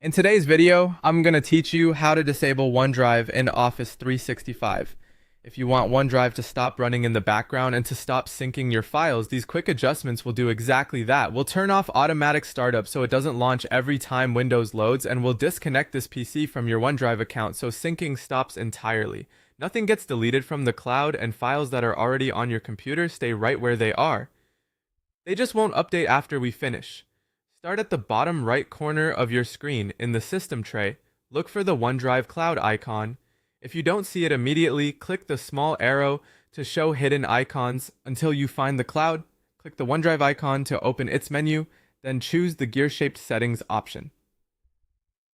In today's video, I'm going to teach you how to disable OneDrive in Office 365. If you want OneDrive to stop running in the background and to stop syncing your files, these quick adjustments will do exactly that. We'll turn off automatic startup so it doesn't launch every time Windows loads, and we'll disconnect this PC from your OneDrive account so syncing stops entirely. Nothing gets deleted from the cloud, and files that are already on your computer stay right where they are. They just won't update after we finish. Start at the bottom right corner of your screen in the System tray. Look for the OneDrive Cloud icon. If you don't see it immediately, click the small arrow to show hidden icons until you find the cloud. Click the OneDrive icon to open its menu, then choose the gear-shaped settings option.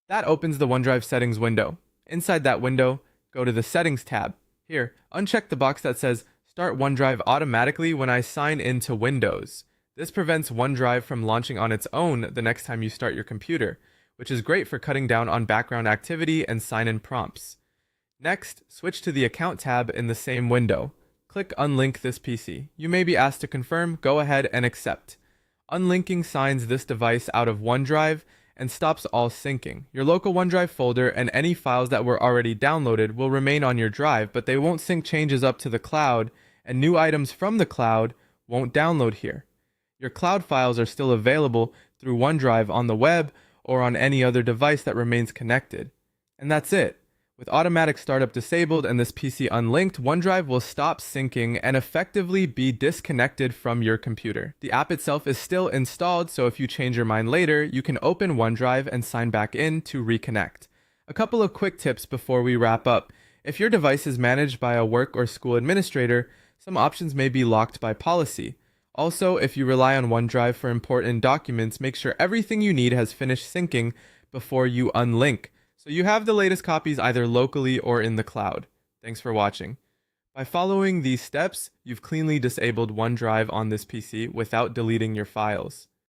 That opens the OneDrive settings window. Inside that window, go to the Settings tab. Here, uncheck the box that says Start OneDrive automatically when I sign into Windows. This prevents OneDrive from launching on its own the next time you start your computer, which is great for cutting down on background activity and sign-in prompts. Next, switch to the Account tab in the same window. Click Unlink this PC. You may be asked to confirm, go ahead and accept. Unlinking signs this device out of OneDrive and stops all syncing. Your local OneDrive folder and any files that were already downloaded will remain on your drive, but they won't sync changes up to the cloud, and new items from the cloud won't download here. Your cloud files are still available through OneDrive on the web or on any other device that remains connected. And that's it. With automatic startup disabled and this PC unlinked, OneDrive will stop syncing and effectively be disconnected from your computer. The app itself is still installed, so if you change your mind later, you can open OneDrive and sign back in to reconnect. A couple of quick tips before we wrap up. If your device is managed by a work or school administrator, some options may be locked by policy. Also, if you rely on OneDrive for important documents, make sure everything you need has finished syncing before you unlink, so you have the latest copies either locally or in the cloud. Thanks for watching. By following these steps, you've cleanly disabled OneDrive on this PC without deleting your files.